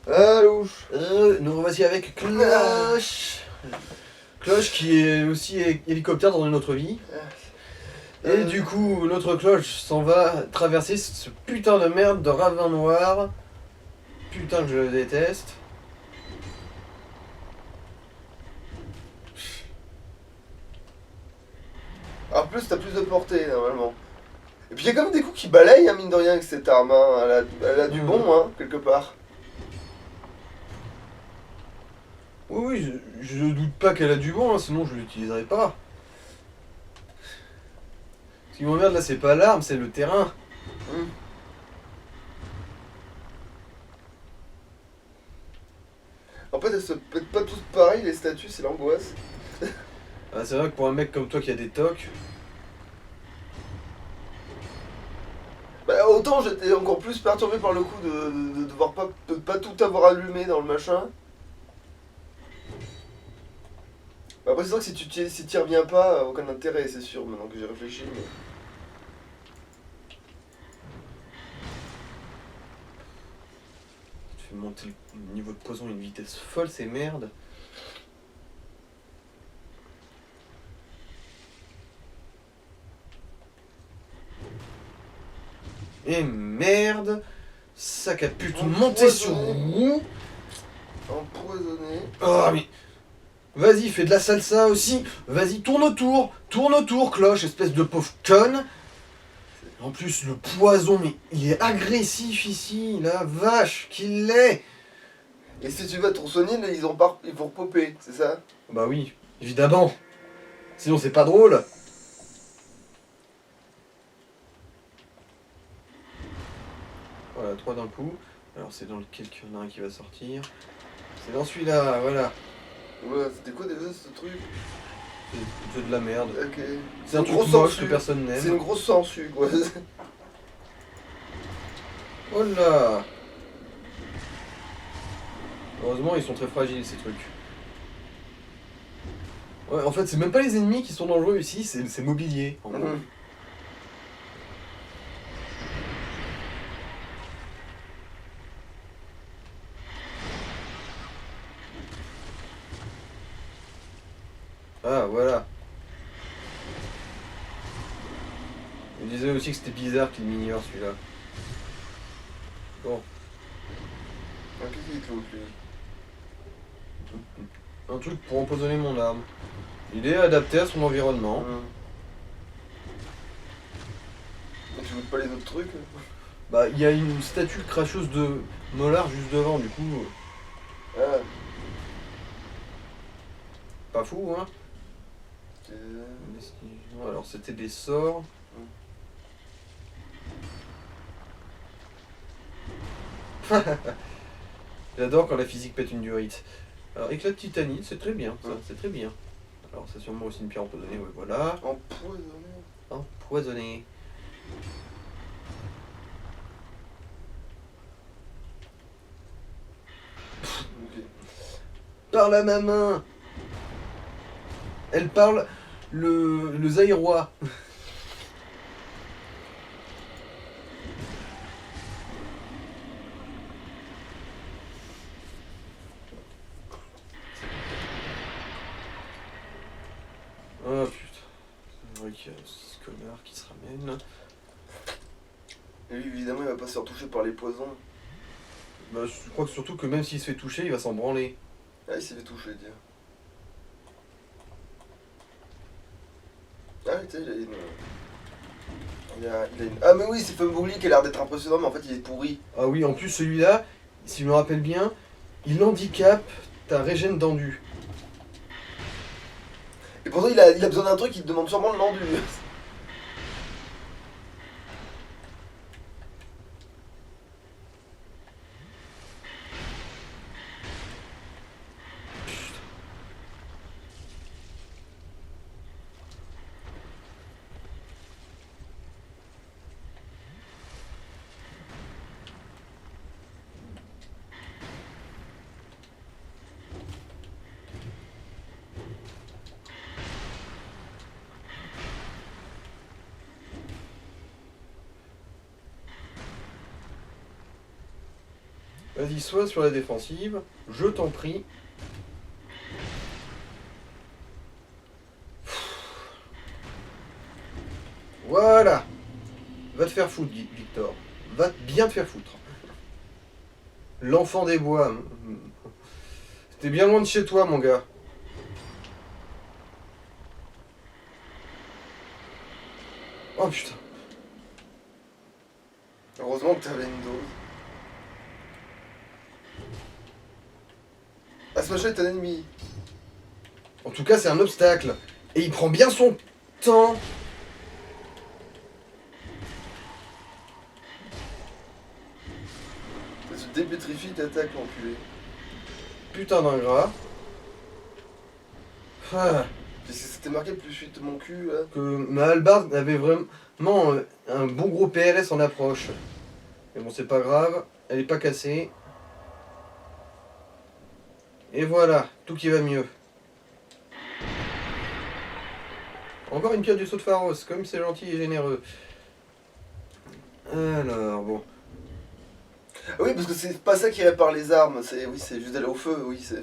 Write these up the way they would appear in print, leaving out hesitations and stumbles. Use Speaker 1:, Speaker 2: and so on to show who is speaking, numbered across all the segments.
Speaker 1: Alouche.
Speaker 2: Nous revoici avec Cloche. Cloche qui est aussi hélicoptère dans une autre vie. Et du coup, notre Cloche s'en va traverser ce putain de merde de ravin noir. Putain que je le déteste.
Speaker 1: En plus, t'as plus de portée normalement. Et puis il y a quand même des coups qui balayent, hein, mine de rien, avec cette arme. Hein. Elle a du bon, hein, quelque part.
Speaker 2: Oui, je doute pas qu'elle a du bon, hein, sinon je l'utiliserai pas. Ce qui m'emmerde là, c'est pas l'arme, c'est le terrain.
Speaker 1: En fait, elles se pètent pas tous pareil, les statues, c'est l'angoisse.
Speaker 2: Ah, c'est vrai que pour un mec comme toi qui a des tocs.
Speaker 1: Bah, autant j'étais encore plus perturbé par le coup de devoir pas tout avoir allumé dans le machin. Bah, après, c'est vrai que si t'y reviens pas, aucun intérêt, c'est sûr, maintenant que j'ai réfléchi. Mais...
Speaker 2: Tu fais monter le niveau de poison à une vitesse folle, c'est merde. Et merde, sac à pute monté sur roue.
Speaker 1: Empoisonné.
Speaker 2: Oh mais... Vas-y, fais de la salsa aussi. Vas-y, tourne autour, Cloche, espèce de pauvre conne. En plus, le poison, mais il est agressif ici, la vache qu'il est.
Speaker 1: Et si tu vas te soigner, là, ils vont repopper, c'est ça?
Speaker 2: Bah oui, évidemment. Sinon, c'est pas drôle. Voilà, 3 d'un coup. Alors, c'est dans lequel qu'il y en a un qui va sortir. C'est dans celui-là, voilà.
Speaker 1: Ouais, c'était quoi déjà ce truc?
Speaker 2: C'est de la merde.
Speaker 1: Ok.
Speaker 2: C'est un truc moche que personne
Speaker 1: C'est
Speaker 2: n'aime.
Speaker 1: une grosse sangsue, quoi.
Speaker 2: Oh là. Heureusement, ils sont très fragiles, ces trucs. Ouais, en fait, c'est même pas les ennemis qui sont dangereux ici, c'est le mobilier. En gros. Ah, voilà. Il disait aussi que c'était bizarre qu'il m'ignore celui-là. Bon.
Speaker 1: Ah, qu'est-ce qu'il te faut, lui?
Speaker 2: Un truc pour empoisonner mon arme. Il est adapté à son environnement.
Speaker 1: Mais tu veux pas les autres trucs?
Speaker 2: Bah, il y a une statue cracheuse de Molar juste devant, du coup.
Speaker 1: Ah.
Speaker 2: Pas fou, hein. Alors, c'était des sorts. J'adore quand la physique pète une durite. Alors, éclat de titanite, c'est très bien, ça, c'est très bien. Alors, c'est sûrement aussi une pierre empoisonnée, ouais, voilà.
Speaker 1: Empoisonné.
Speaker 2: Empoisonnée.
Speaker 1: Ok.
Speaker 2: Parle à ma main. Elle parle le zaïrois. Oh putain. C'est vrai qu'il y a ce connard qui se ramène.
Speaker 1: Et lui, évidemment, il va pas se faire toucher par les poisons.
Speaker 2: Bah, je crois que surtout que même s'il se fait toucher, il va s'en branler.
Speaker 1: Ah, il s'est fait toucher, tiens. Ah, oui, tu sais, il a une. Il a une... Ah, mais oui, c'est Fumbuli qui a l'air d'être impressionnant, mais en fait, il est pourri.
Speaker 2: Ah oui, en plus celui-là, si je me rappelle bien, il handicape ta régène d'endu.
Speaker 1: Et pourtant, il a besoin d'un truc, il te demande sûrement le l'endu.
Speaker 2: Vas-y, sois sur la défensive, je t'en prie. Voilà. Va te faire foutre, Victor. Va bien te faire foutre. L'enfant des bois. T'es bien loin de chez toi, mon gars. Oh putain.
Speaker 1: Heureusement que t'avais une dose. Ah, ce machin est un ennemi.
Speaker 2: En tout cas, c'est un obstacle. Et il prend bien son temps.
Speaker 1: Ça se dépétrifie, t'attaques, l'enculé.
Speaker 2: Putain d'ingrat. Ah,
Speaker 1: Qu'est-ce que c'était marqué plus suite mon cul, là?
Speaker 2: que ma hallebarde avait vraiment un bon gros PLS en approche. Mais bon, c'est pas grave. Elle est pas cassée. Et voilà, tout qui va mieux. Encore une pioche du saut de Pharos, comme c'est gentil et généreux. Alors, bon.
Speaker 1: Ah oui, parce que c'est pas ça qui répare les armes, c'est oui, c'est juste d'aller au feu, oui, c'est...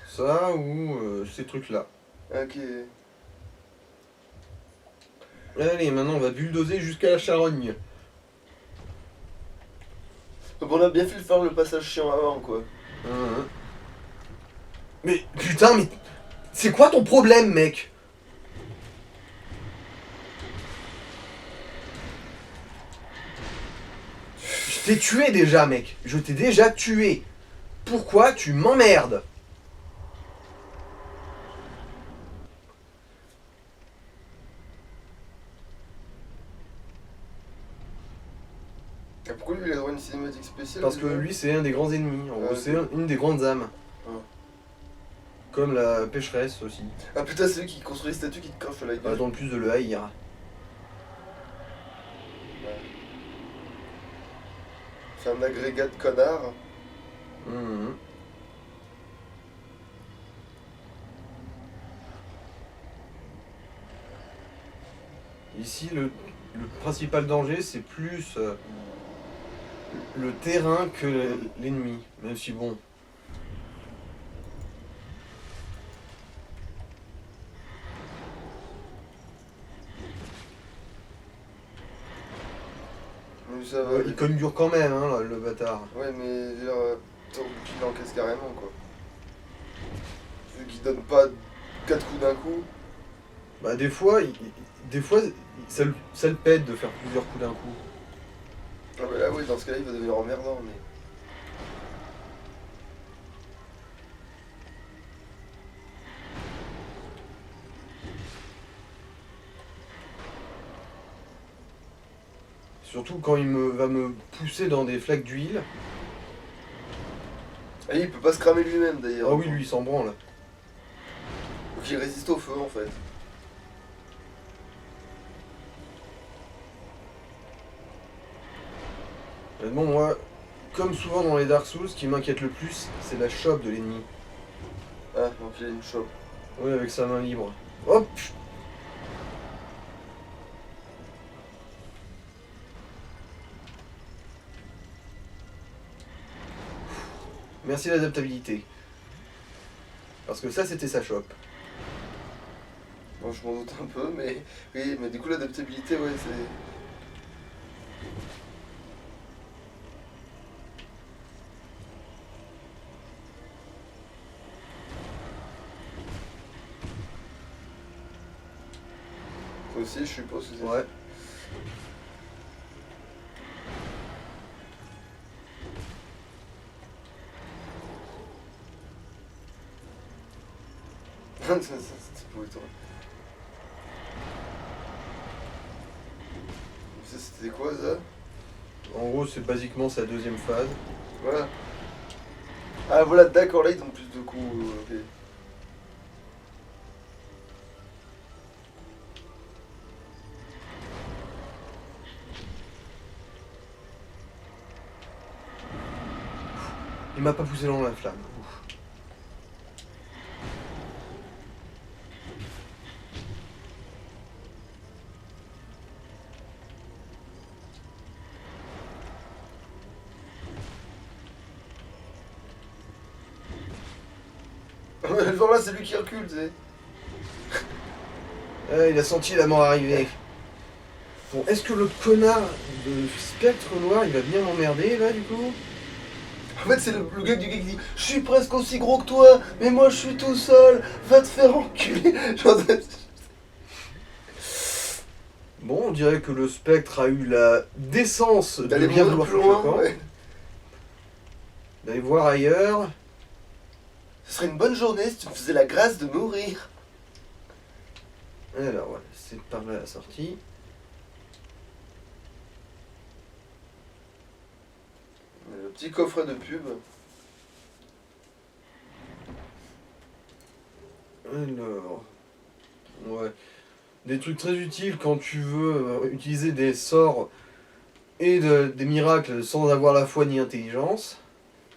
Speaker 2: Ça ou ces trucs-là.
Speaker 1: Ok.
Speaker 2: Allez, maintenant on va bulldozer jusqu'à la charogne.
Speaker 1: Donc on a bien fait de faire le passage chiant avant, quoi.
Speaker 2: Hein. Mais putain, mais c'est quoi ton problème, mec? Je t'ai tué déjà, mec. Je t'ai déjà tué. Pourquoi tu m'emmerdes?
Speaker 1: Et pourquoi lui il a droit à une cinématique spéciale?
Speaker 2: Parce que
Speaker 1: déjà
Speaker 2: lui, c'est un des grands ennemis. En gros,
Speaker 1: ok.
Speaker 2: c'est une des grandes âmes.
Speaker 1: Ah.
Speaker 2: Comme la pécheresse aussi.
Speaker 1: Ah putain, c'est lui qui construit les statues qui te crachent la gueule.
Speaker 2: Dans le plus de le haïr.
Speaker 1: Ouais. C'est un agrégat de connards.
Speaker 2: Mhm. Ici, le principal danger, c'est plus le terrain que l'ennemi. Même si bon.
Speaker 1: Mais ça va.
Speaker 2: Il cogne dur quand même, hein, le bâtard.
Speaker 1: Ouais, mais je veux dire, ton bouclier il encaisse carrément, quoi. Vu qu'il donne pas 4 coups d'un coup.
Speaker 2: Bah des fois, ça le pète de faire plusieurs coups d'un coup.
Speaker 1: Ah bah là, oui, dans ce cas-là, il va devenir emmerdant, mais.
Speaker 2: Surtout quand va me pousser dans des flaques d'huile.
Speaker 1: Ah, il peut pas se cramer lui-même, d'ailleurs.
Speaker 2: Ah oui, lui, il s'en branle.
Speaker 1: Donc il résiste au feu, en fait.
Speaker 2: Mais bon, moi, comme souvent dans les Dark Souls, ce qui m'inquiète le plus, c'est la chope de l'ennemi.
Speaker 1: Ah, donc il a une chope.
Speaker 2: Oui, avec sa main libre. Hop! Merci l'adaptabilité. Parce que ça, c'était sa chope.
Speaker 1: Bon, je m'en doute un peu, mais. Oui, mais du coup, l'adaptabilité, ouais, c'est. Toi aussi, je suppose que c'est.
Speaker 2: Ouais.
Speaker 1: C'était pour toi. Ça, c'était quoi, ça?
Speaker 2: En gros, c'est basiquement sa deuxième phase.
Speaker 1: Voilà. Ah, voilà, d'accord, là, ils donnent plus de coups. Ok.
Speaker 2: Il m'a pas poussé dans la flamme. Ouf.
Speaker 1: Genre là, c'est lui qui recule, tu sais.
Speaker 2: Ah, il a senti la mort arriver. Bon, est-ce que le connard de Spectre Noir, il va bien m'emmerder là du coup?
Speaker 1: En fait, c'est le gars du gars qui dit je suis presque aussi gros que toi, mais moi je suis tout seul, va te faire enculer. Genre,
Speaker 2: Bon, on dirait que le Spectre a eu la décence de
Speaker 1: d'aller
Speaker 2: bien
Speaker 1: mourir
Speaker 2: vouloir
Speaker 1: plus
Speaker 2: faire
Speaker 1: loin.
Speaker 2: camp,
Speaker 1: Ouais.
Speaker 2: d'aller voir ailleurs.
Speaker 1: Ce serait une bonne journée si tu me faisais la grâce de mourir.
Speaker 2: Alors voilà, c'est par là la sortie.
Speaker 1: Le petit coffret de pub.
Speaker 2: Alors, ouais, des trucs très utiles quand tu veux utiliser des sorts et des miracles sans avoir la foi ni intelligence.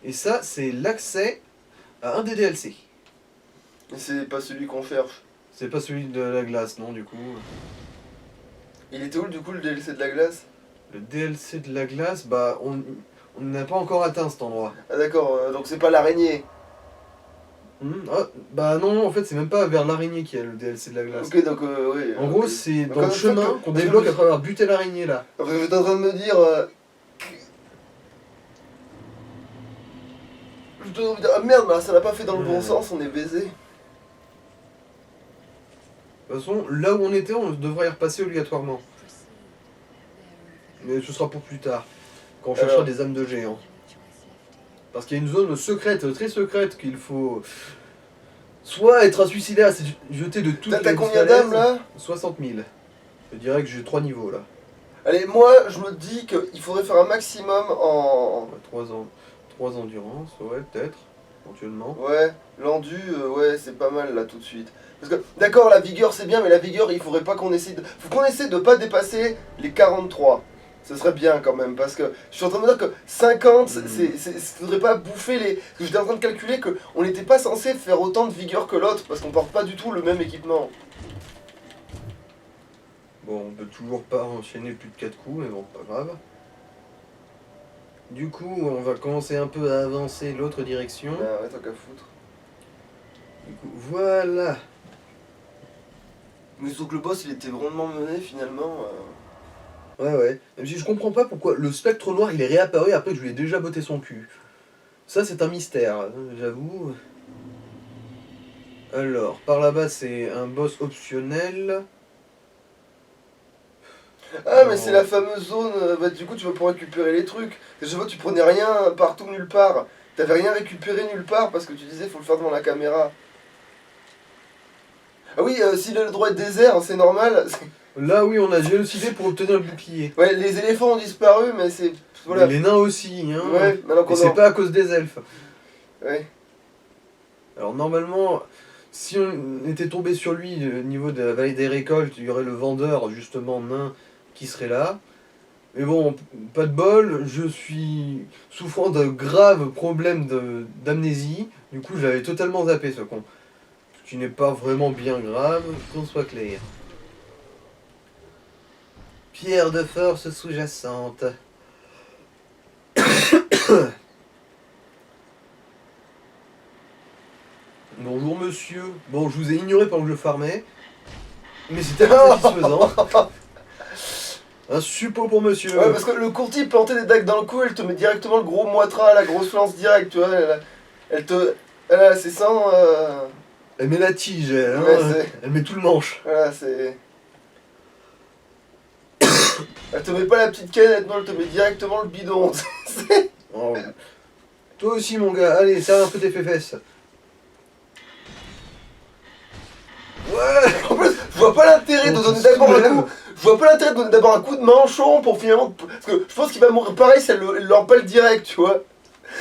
Speaker 2: Et ça, c'est l'accès à un des DLC.
Speaker 1: Mais c'est pas celui qu'on cherche.
Speaker 2: C'est pas celui de la glace, non, du coup.
Speaker 1: Il était où du coup le DLC de la glace?
Speaker 2: Le DLC de la glace, bah, on n'a pas encore atteint cet endroit.
Speaker 1: Ah d'accord, donc c'est pas l'araignée.
Speaker 2: Ah, bah non, en fait, c'est même pas vers l'araignée qu'il y a le DLC de la glace.
Speaker 1: Ok, donc oui.
Speaker 2: En gros, c'est
Speaker 1: Donc,
Speaker 2: dans le
Speaker 1: en fait,
Speaker 2: chemin qu'on débloque après avoir buté l'araignée, là.
Speaker 1: Après, j'étais en train de me dire. J'étais en train de me dire, ah merde, bah, ça l'a pas fait dans le bon sens, on est baisé.
Speaker 2: De toute façon, là où on était, on devrait y repasser obligatoirement. Mais ce sera pour plus tard, quand on cherchera des âmes de géants. Parce qu'il y a une zone secrète, très secrète, qu'il faut soit être un suicidaire, c'est jeter de toutes les
Speaker 1: T'as combien d'âmes là?
Speaker 2: 60 000. Je dirais que j'ai 3 niveaux là.
Speaker 1: Allez, moi je me dis qu'il faudrait faire un maximum en.
Speaker 2: 3 ans, 3 endurance, ouais, peut-être, éventuellement.
Speaker 1: Ouais, l'endu, ouais, c'est pas mal là tout de suite. Parce que, d'accord, la vigueur c'est bien, mais la vigueur il faudrait pas qu'on essaie de. Faut qu'on essaie de pas dépasser les 43. Ce serait bien quand même, parce que je suis en train de me dire que 50, faudrait pas bouffer les. Parce que j'étais en train de calculer qu'on n'était pas censé faire autant de vigueur que l'autre, parce qu'on porte pas du tout le même équipement.
Speaker 2: Bon, on peut toujours pas enchaîner plus de 4 coups, mais bon, pas grave. Du coup, on va commencer un peu à avancer l'autre direction.
Speaker 1: Ah ouais, tant qu'à foutre.
Speaker 2: Du coup, voilà.
Speaker 1: Mais sauf que le boss il était vraiment mené finalement.
Speaker 2: Ouais. Même si je comprends pas pourquoi le spectre noir il est réapparu après que je lui ai déjà botté son cul. Ça c'est un mystère, hein, j'avoue. Alors, par là-bas c'est un boss optionnel.
Speaker 1: Ah,
Speaker 2: Non.
Speaker 1: mais c'est la fameuse zone, bah du coup tu vas pouvoir récupérer les trucs. Je vois, tu prenais rien partout, nulle part. T'avais rien récupéré nulle part parce que tu disais faut le faire devant la caméra. Ah oui, s'il a le droit de désert, c'est normal.
Speaker 2: Là oui on a génocidé pour obtenir le bouclier.
Speaker 1: Ouais, les éléphants ont disparu, mais c'est. Voilà.
Speaker 2: Mais les nains aussi, hein.
Speaker 1: Ouais, maintenant
Speaker 2: Et
Speaker 1: qu'on
Speaker 2: c'est
Speaker 1: en.
Speaker 2: pas à cause des elfes.
Speaker 1: Ouais.
Speaker 2: Alors normalement, si on était tombé sur lui au niveau de la vallée des récoltes, il y aurait le vendeur justement nain qui serait là. Mais bon, pas de bol, je suis souffrant de graves problèmes d'amnésie. Du coup, j'avais totalement zappé ce con. Ce qui n'est pas vraiment bien grave, qu'on soit clair. Pierre de force sous-jacente. Bonjour monsieur. Bon, je vous ai ignoré pendant que je farmais. Mais c'était pas satisfaisant. Un suppôt pour monsieur.
Speaker 1: Ouais, parce que le courtier plantait des dagues dans le cou, elle te met directement le gros moitras, la grosse lance direct, tu vois. Elle te. Voilà, c'est sans.
Speaker 2: Elle met la tige, elle, hein.
Speaker 1: Ouais,
Speaker 2: Elle met tout le manche.
Speaker 1: Voilà, c'est. Elle te met pas la petite canette, non, elle te met directement le bidon.
Speaker 2: Oh. Toi aussi mon gars, allez, serre un peu tes fesses. Ouais.
Speaker 1: En plus, je vois pas l'intérêt de donner d'abord un coup. Je vois pas l'intérêt de donner d'abord un coup de manchon pour finalement. Parce que je pense qu'il va mourir pareil si elle l'empale direct, tu vois.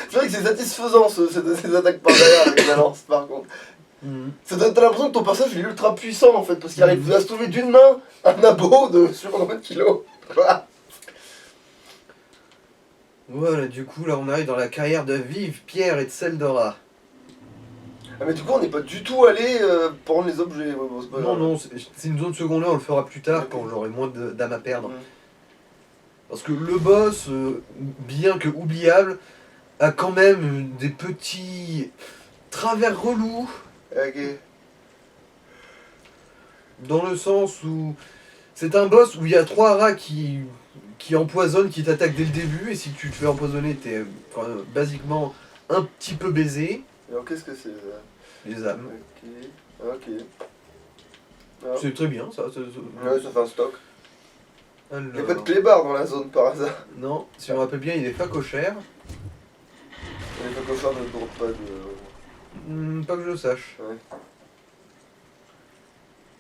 Speaker 1: C'est vrai que c'est satisfaisant ces attaques par derrière avec la lance, par contre. T'as l'impression que ton personnage il est ultra puissant en fait, parce qu'il arrive à se trouver d'une main un abo de sur combien de kilos.
Speaker 2: Voilà, du coup là on arrive dans la carrière de Vive, Pierre et de Seldora.
Speaker 1: Ah mais du coup on n'est pas du tout allé prendre les objets. Ouais, bon, c'est pas grave.
Speaker 2: Non, c'est une zone secondaire, on le fera plus tard
Speaker 1: Ok.
Speaker 2: quand j'aurai moins d'âme à perdre.
Speaker 1: Mm.
Speaker 2: Parce que le boss, bien que oubliable, a quand même des petits travers relous
Speaker 1: Ok.
Speaker 2: Dans le sens où c'est un boss où il y a 3 rats qui empoisonnent, qui t'attaquent dès le début, et si tu te fais empoisonner, t'es basiquement un petit peu baisé.
Speaker 1: Alors qu'est-ce que c'est ça?
Speaker 2: Les âmes.
Speaker 1: Ok. Ok. Ah.
Speaker 2: C'est très bien, ça.
Speaker 1: Ouais, ça fait un stock.
Speaker 2: Alors...
Speaker 1: Il n'y a pas de clébard dans la zone par hasard.
Speaker 2: Non, si on me rappelle bien, il est facochère.
Speaker 1: Les cocofards ne tournent pas de.
Speaker 2: Pas que je le sache.
Speaker 1: Ouais.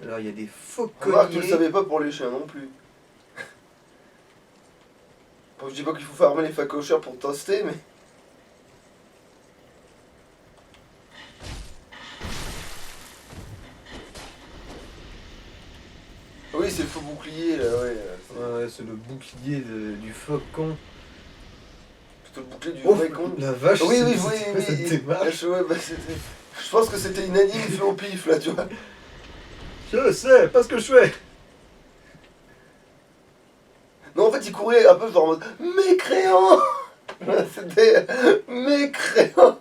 Speaker 2: Alors il y a des
Speaker 1: Remarque, tu le
Speaker 2: fauconniers.
Speaker 1: savais pas pour les chiens non plus. Bon, je dis pas qu'il faut farmer les facochères pour tester, mais. Oui, c'est le faux bouclier là, ouais.
Speaker 2: Ouais, c'est le bouclier du faucon.
Speaker 1: Plutôt le bouclier du
Speaker 2: Oh,
Speaker 1: vrai con.
Speaker 2: la vache,
Speaker 1: Oui, oui,
Speaker 2: c'était
Speaker 1: oui,
Speaker 2: quoi
Speaker 1: oui.
Speaker 2: cette démarche
Speaker 1: Ouais, bah, c'était. Je pense que c'était une anime fait au pif là, tu vois.
Speaker 2: Je sais, pas ce que je fais.
Speaker 1: Non, en fait, il courait un peu genre en mode mécréant. C'était mécréant.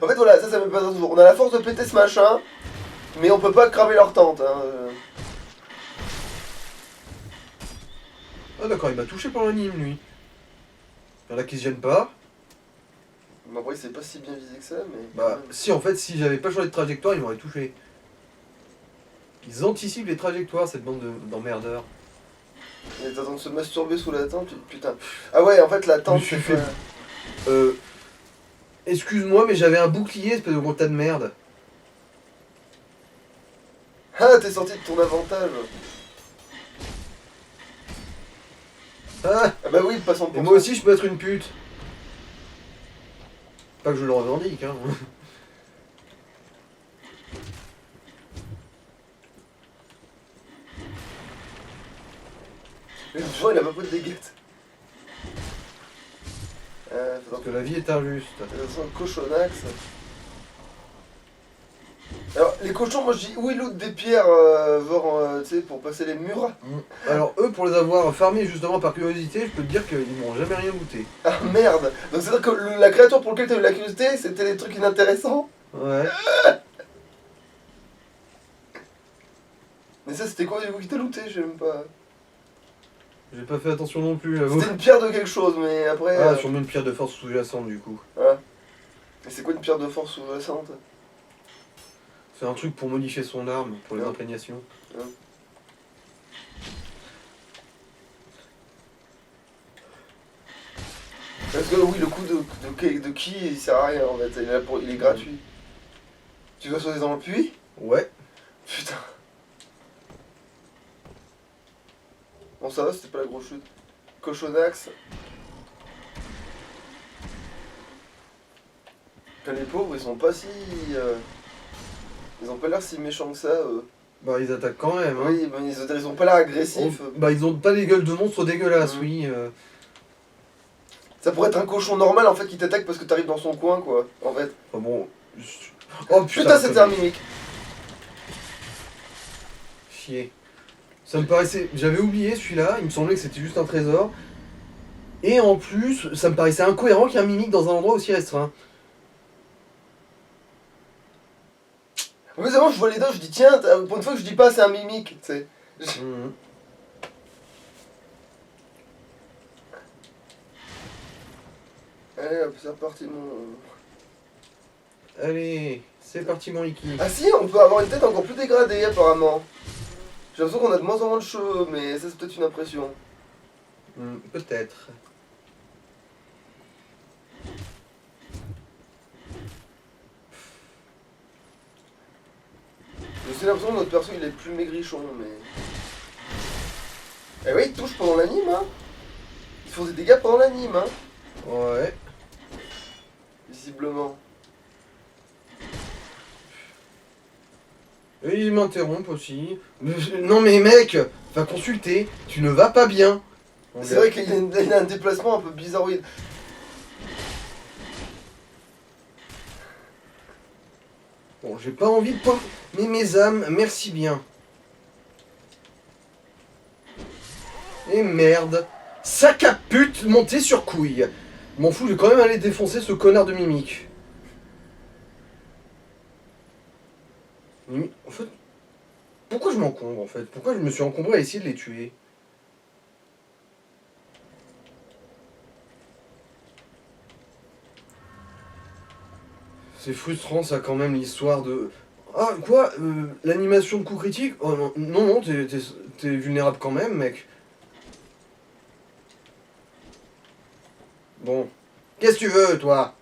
Speaker 1: En fait, voilà, ça me passe toujours. On a la force de péter ce machin, mais on peut pas cramer leur tente. Hein.
Speaker 2: Ah d'accord, il m'a touché pendant l'anime, lui. Il y en a qui se gênent pas.
Speaker 1: Mais après, c'est pas si bien visé que ça, mais.
Speaker 2: Bah, si en fait, si j'avais pas changé de trajectoire, ils m'auraient touché. Ils anticipent les trajectoires, cette bande d'emmerdeurs.
Speaker 1: Il est en train de se masturber sous la tente, putain. Ah ouais, en fait, la tente.
Speaker 2: Je me suis fait- Excuse-moi, mais j'avais un bouclier, espèce de gros tas de merde.
Speaker 1: Ah, t'es sorti de ton avantage.
Speaker 2: Ah,
Speaker 1: Ah bah oui, passons
Speaker 2: et
Speaker 1: pour
Speaker 2: moi aussi, je peux être une pute. Pas que je le revendique, hein.
Speaker 1: Le joueur, il a pas de dégâts.
Speaker 2: Parce que la vie est injuste.
Speaker 1: Attention, le cochonax. Alors, les cochons, moi je dis où est l'autre des pierres, genre, tu sais, pour passer les murs.
Speaker 2: Alors eux, pour les avoir farmés justement par curiosité, je peux te dire qu'ils m'ont jamais rien goûté.
Speaker 1: Ah merde. Donc c'est-à-dire que la créature pour laquelle t'as eu la curiosité, c'était des trucs inintéressants.
Speaker 2: Ouais.
Speaker 1: Mais ça, c'était quoi du coup qui t'a looté? Je sais même pas.
Speaker 2: J'ai pas fait attention non plus, j'avoue.
Speaker 1: C'était une pierre de quelque chose, mais après.
Speaker 2: Ah, sûrement une pierre de force sous-jacente du coup.
Speaker 1: Voilà. Mais c'est quoi une pierre de force sous-jacente?
Speaker 2: C'est un truc pour modifier son arme, pour les
Speaker 1: Ouais.
Speaker 2: imprégnations.
Speaker 1: Parce que oui, le coup de qui il sert à rien en fait, il est, là il est gratuit. Tu vas sauter dans le puits?
Speaker 2: Ouais.
Speaker 1: Putain. Bon, ça va, c'était pas la grosse chute. Cochonax. Putain, les pauvres, ils sont pas si. Ils ont pas l'air si méchants que ça.
Speaker 2: Bah ils attaquent quand même, hein.
Speaker 1: Oui, mais ils ont pas l'air agressifs.
Speaker 2: Bah ils ont pas des gueules de monstres dégueulasses,
Speaker 1: Mhm.
Speaker 2: oui.
Speaker 1: Ça pourrait être un cochon normal en fait qui t'attaque parce que t'arrives dans son coin, quoi. En fait.
Speaker 2: Enfin bon. Oh
Speaker 1: Putain, c'était un mimique.
Speaker 2: Chier. Ça me paraissait. J'avais oublié celui-là, il me semblait que c'était juste un trésor. Et en plus, ça me paraissait incohérent qu'il y ait un mimique dans un endroit aussi restreint.
Speaker 1: Mais c'est bon, je vois les deux, je dis tiens, pour une fois que je dis pas c'est un mimique, tu sais.
Speaker 2: Mhm.
Speaker 1: Allez hop, c'est reparti mon.
Speaker 2: Allez, c'est parti mon Iki.
Speaker 1: Ah si, on peut avoir une tête encore plus dégradée apparemment. J'ai l'impression qu'on a de moins en moins de cheveux, mais ça c'est peut-être une impression.
Speaker 2: Peut-être.
Speaker 1: J'ai aussi l'impression que notre perso il est plus maigrichon, mais. Eh oui, il touche pendant l'anime, hein. Ils font des dégâts pendant l'anime, hein.
Speaker 2: Ouais.
Speaker 1: Visiblement.
Speaker 2: Et ils m'interrompent aussi. Non mais mec, va consulter, tu ne vas pas bien.
Speaker 1: C'est vrai qu'il y a un déplacement un peu bizarroïde.
Speaker 2: Bon, j'ai pas envie de pas. Mais mes âmes, merci bien. Et merde. Sac à pute monté sur couille. M'en fous, je vais quand même aller défoncer ce connard de mimique. En fait, pourquoi je m'encombre en fait? Pourquoi je me suis encombré à essayer de les tuer? C'est frustrant ça quand même l'histoire de... Ah quoi? L'animation de coup critique? Oh non, non, non, t'es vulnérable quand même mec. Bon. Qu'est-ce que tu veux toi?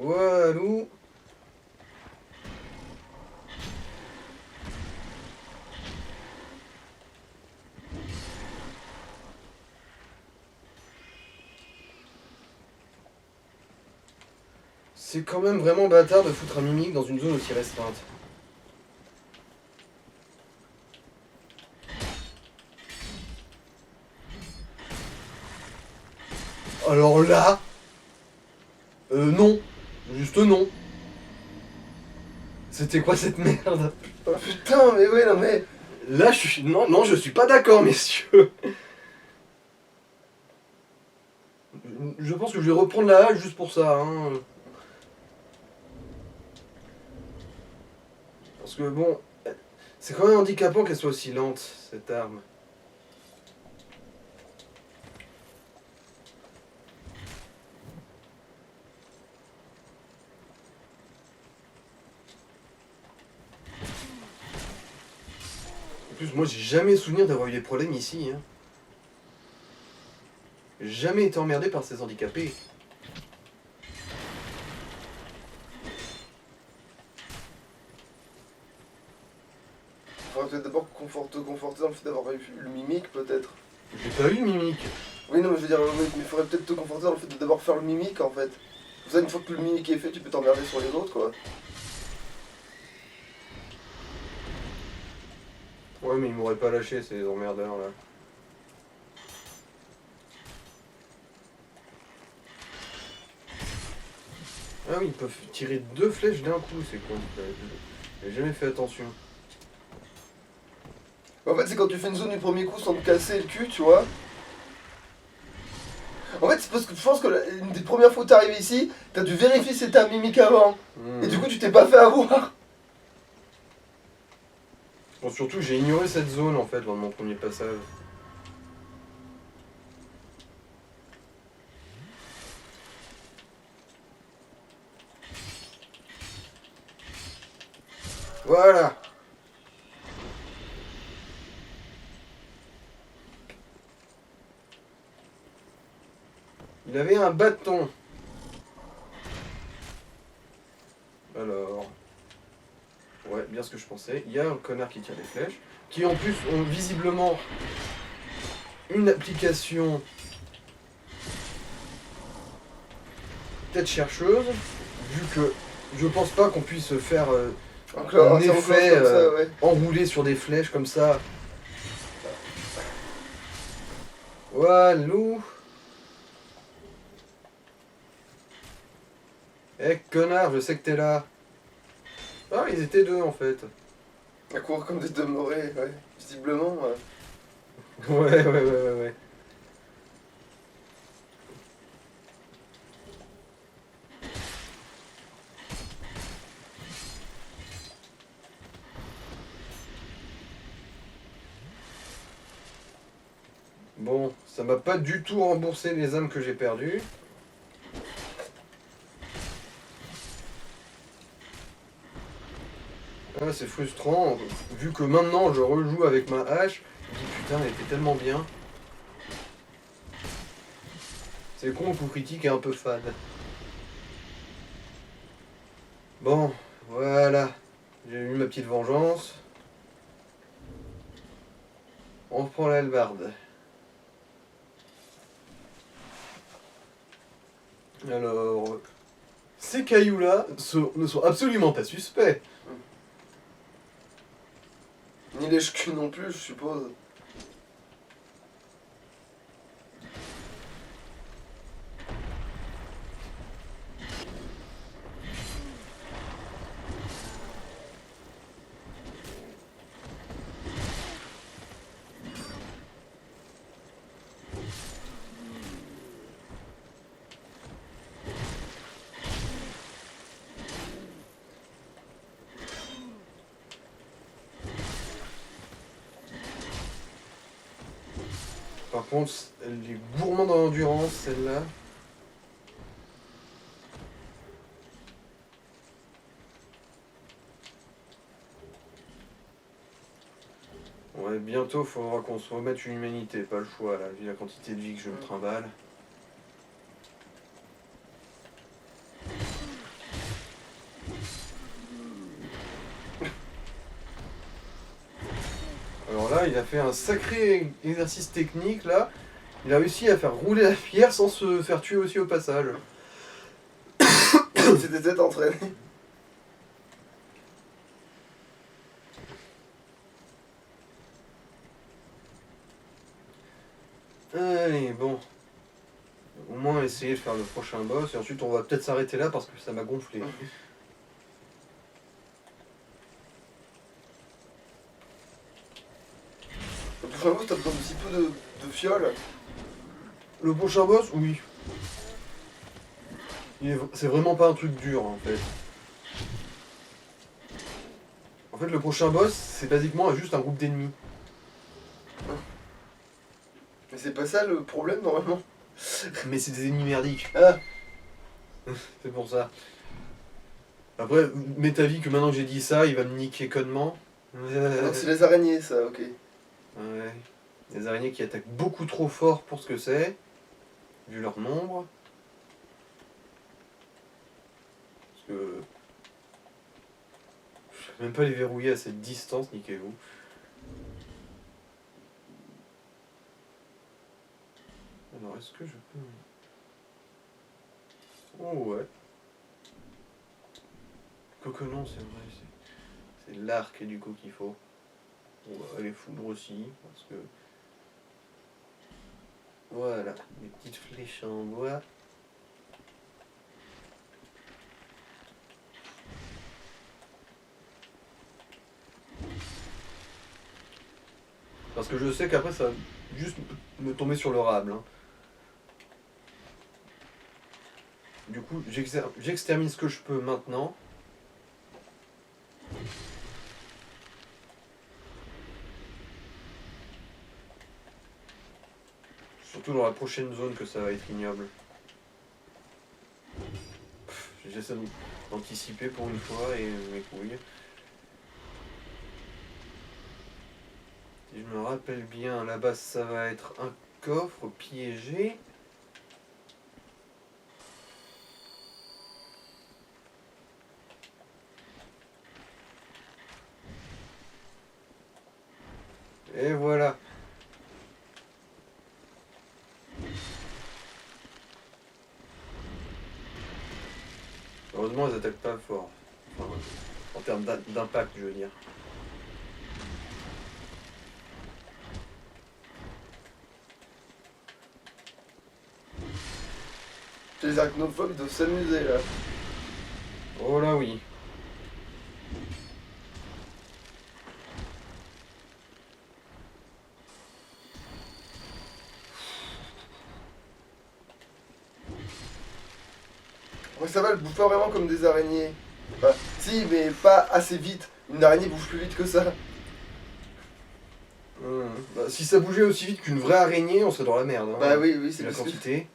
Speaker 2: Walou. C'est quand même vraiment bâtard de foutre un mimique dans une zone aussi restreinte. Alors là... non. Juste non. C'était quoi cette merde?
Speaker 1: Oh putain, mais ouais, non mais...
Speaker 2: Là, je suis... Non, non, je suis pas d'accord, messieurs. Je pense que je vais reprendre la hache juste pour ça, hein. Parce que bon... C'est quand même handicapant qu'elle soit aussi lente, cette arme. En plus, moi, j'ai jamais souvenir d'avoir eu des problèmes ici, hein. J'ai jamais été emmerdé par ces handicapés.
Speaker 1: Faudrait peut-être d'abord te conforter dans le fait d'avoir eu le mimique, peut-être.
Speaker 2: J'ai pas eu de mimique.
Speaker 1: Oui, non, mais je veux dire, oui, mais il faudrait peut-être te conforter dans le fait de d'abord faire le mimique, en fait. Comme ça, une fois que le mimique est fait, tu peux t'emmerder sur les autres, quoi.
Speaker 2: Ouais, mais ils m'auraient pas lâché, ces emmerdeurs, là. Ah oui, ils peuvent tirer 2 flèches d'un coup, c'est con. J'ai jamais fait attention.
Speaker 1: En fait, c'est quand tu fais une zone du premier coup sans te casser le cul, tu vois. En fait, c'est parce que je pense que une des premières fois que t'es arrivé ici, t'as dû vérifier si c'était un mimique avant. Et du coup, tu t'es pas fait avoir.
Speaker 2: Bon, surtout, j'ai ignoré cette zone, en fait, lors de mon premier passage. Voilà. Il avait un bâton. Alors... Ouais, bien ce que je pensais. Il y a un connard qui tire des flèches, qui en plus ont visiblement une application tête chercheuse, vu que je pense pas qu'on puisse faire un effet
Speaker 1: comme ça, ouais.
Speaker 2: enroulé sur des flèches comme ça. Walou. Eh connard, je sais que t'es là. Ah, ils étaient 2 en fait.
Speaker 1: À courir comme des demeurés, ouais. Visiblement, ouais.
Speaker 2: Ouais. Bon, ça m'a pas du tout remboursé les âmes que j'ai perdues. Ah, c'est frustrant, vu que maintenant je rejoue avec ma hache. Je me dis putain, elle était tellement bien. C'est con, le coup critique est un peu fade. Bon, voilà. J'ai eu ma petite vengeance. On reprend l'hallebarde. Alors, ces cailloux-là ne sont absolument pas suspects.
Speaker 1: Ni les culs non plus, je suppose.
Speaker 2: Par contre, elle est gourmande en endurance, celle-là. Ouais, bientôt, faudra qu'on se remette une humanité, pas le choix, là, vu la quantité de vie que je me trimballe. Alors là, il a fait un sacré exercice technique, là. Il a réussi à faire rouler la pierre sans se faire tuer aussi au passage.
Speaker 1: C'était peut-être entraîné.
Speaker 2: Allez, bon. Au moins essayer de faire le prochain boss, et ensuite on va peut-être s'arrêter là parce que ça m'a gonflé.
Speaker 1: Le prochain boss, t'as besoin de si peu de fioles.
Speaker 2: Le prochain boss, oui. C'est vraiment pas un truc dur en fait. En fait, le prochain boss, c'est basiquement juste un groupe d'ennemis.
Speaker 1: Mais c'est pas ça le problème normalement.
Speaker 2: Mais c'est des ennemis merdiques.
Speaker 1: Ah,
Speaker 2: C'est pour ça. Après, mets ta vie que maintenant que j'ai dit ça, il va me niquer connement.
Speaker 1: donc c'est les araignées ça, ok.
Speaker 2: Ouais. Des araignées qui attaquent beaucoup trop fort pour ce que c'est, vu leur nombre. Parce que... je peux même pas les verrouiller à cette distance, niquez-vous. Alors, est-ce que je peux... oh ouais. Quoique non, c'est vrai, c'est l'arc du coup qu'il faut. On va les foudres aussi, parce que... voilà, des petites flèches en bois. Parce que je sais qu'après ça va juste me tomber sur le rable. Hein. Du coup, j'extermine ce que je peux maintenant. Surtout dans la prochaine zone que ça va être ignoble. J'essaie d'anticiper pour une fois et mes couilles. Si je me rappelle bien, là-bas ça va être un coffre piégé. Et voilà. Heureusement, elles attaquent pas fort. Enfin, en termes d'impact, je veux dire.
Speaker 1: Les arachnophobes ils doivent s'amuser là.
Speaker 2: Oh là oui.
Speaker 1: Ouais, ça va, elles bouffent pas vraiment comme des araignées. Enfin, si, mais pas assez vite. Une araignée bouffe plus vite que ça.
Speaker 2: Bah, si ça bougeait aussi vite qu'une vraie araignée, on serait dans la merde. Hein,
Speaker 1: Bah oui, oui,
Speaker 2: c'est
Speaker 1: c'est
Speaker 2: la
Speaker 1: parce que...
Speaker 2: quantité.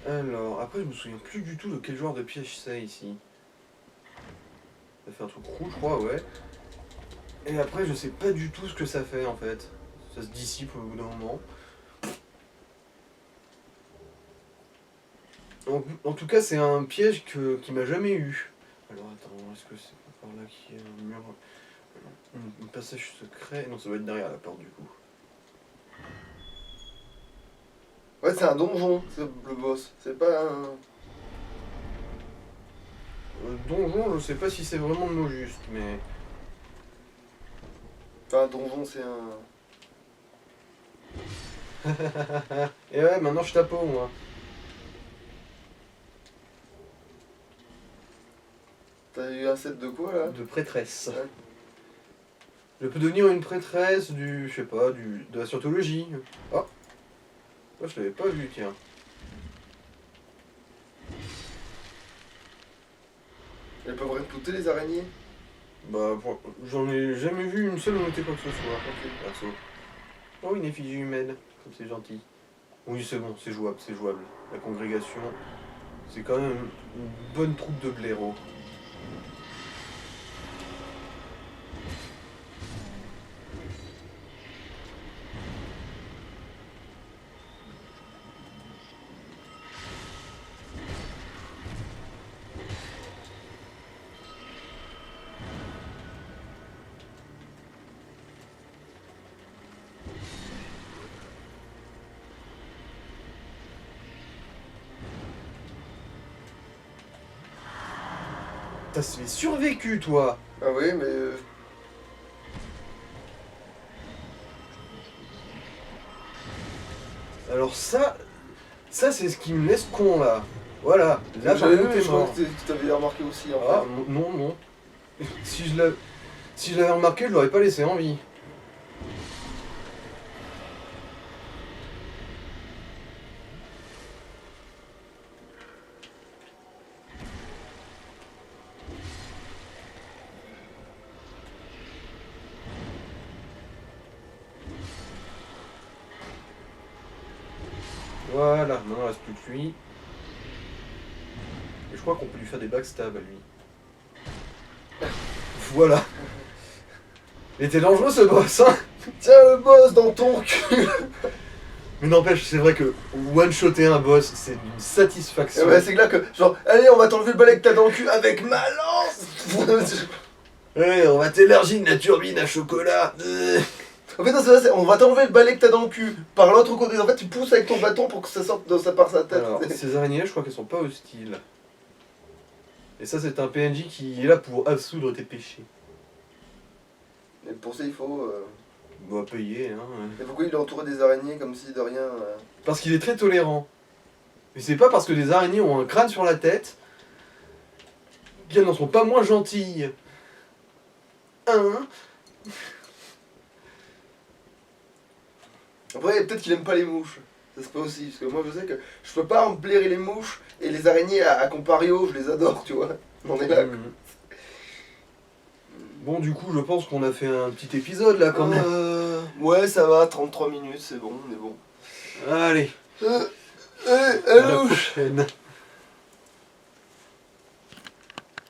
Speaker 2: Alors, après, je me souviens plus du tout de quel genre de piège c'est ici. Ça fait un truc rouge, je crois, ouais. Et après, je sais pas du tout ce que ça fait en fait. Ça se dissipe au bout d'un moment. En tout cas, c'est un piège qui m'a jamais eu. Alors attends, est-ce que c'est pas par là qu'il y a un mur? Un passage secret? Non, ça doit être derrière la porte du coup.
Speaker 1: Ouais, c'est un donjon, c'est le boss. C'est pas un...
Speaker 2: Donjon, je sais pas si c'est vraiment le mot juste, mais...
Speaker 1: Enfin, un donjon, c'est un...
Speaker 2: Et ouais, maintenant je tape moi.
Speaker 1: T'as eu un set de quoi là?
Speaker 2: De prêtresse.
Speaker 1: Ouais.
Speaker 2: Je peux devenir une prêtresse du... je sais pas, de la scientologie. Oh, oh je l'avais pas vu, tiens.
Speaker 1: Elles peuvent repouter les araignées?
Speaker 2: Bah, j'en ai jamais vu une seule monter quoi que ce soit.
Speaker 1: Ok.
Speaker 2: Perso. Oh, une effigie humaine, comme c'est gentil. Oui, c'est bon, c'est jouable, c'est jouable. La congrégation, c'est quand même une bonne troupe de blaireaux. T'as survécu, toi!
Speaker 1: Ah oui, mais...
Speaker 2: Alors ça c'est ce qui me laisse con, là. Voilà, là, par
Speaker 1: j'avais
Speaker 2: contre,
Speaker 1: vu,
Speaker 2: t'es
Speaker 1: je crois
Speaker 2: mort.
Speaker 1: que tu t'avais remarqué aussi, en
Speaker 2: Ah,
Speaker 1: fait.
Speaker 2: non, non. Si je l'avais remarqué, je l'aurais pas laissé en vie. Voilà, maintenant il reste plus que lui. Et je crois qu'on peut lui faire des backstabs à lui. Voilà. Il était dangereux ce boss, hein.
Speaker 1: Tiens le boss dans ton cul.
Speaker 2: Mais n'empêche, c'est vrai que one-shotter un boss, c'est une satisfaction.
Speaker 1: Ouais, c'est là que, genre, allez, on va t'enlever le balai que t'as dans le cul avec ma lance.
Speaker 2: Ouais, on va t'élargir la turbine à chocolat.
Speaker 1: En fait, non, c'est vrai, on va t'enlever le balai que t'as dans le cul par l'autre côté. En fait, tu pousses avec ton bâton pour que ça sorte par sa tête.
Speaker 2: Alors, ces araignées, je crois qu'elles sont pas hostiles. Et ça, c'est un PNJ qui est là pour absoudre tes péchés.
Speaker 1: Et pour ça, il faut...
Speaker 2: On va payer, hein.
Speaker 1: Et pourquoi il est entouré des araignées comme si de rien...
Speaker 2: Parce qu'il est très tolérant. Mais c'est pas parce que des araignées ont un crâne sur la tête qu'elles n'en sont pas moins gentilles. Hein?
Speaker 1: Après, peut-être qu'il aime pas les mouches. Ça se peut aussi, parce que moi je sais que je peux pas me blairer les mouches et les araignées à contrario, je les adore, tu vois. On est là.
Speaker 2: Bon, du coup, je pense qu'on a fait un petit épisode là quand même.
Speaker 1: Ouais, ça va, 33 minutes, c'est bon, on est bon.
Speaker 2: Allez,
Speaker 1: À
Speaker 2: à la
Speaker 1: la
Speaker 2: prochaine.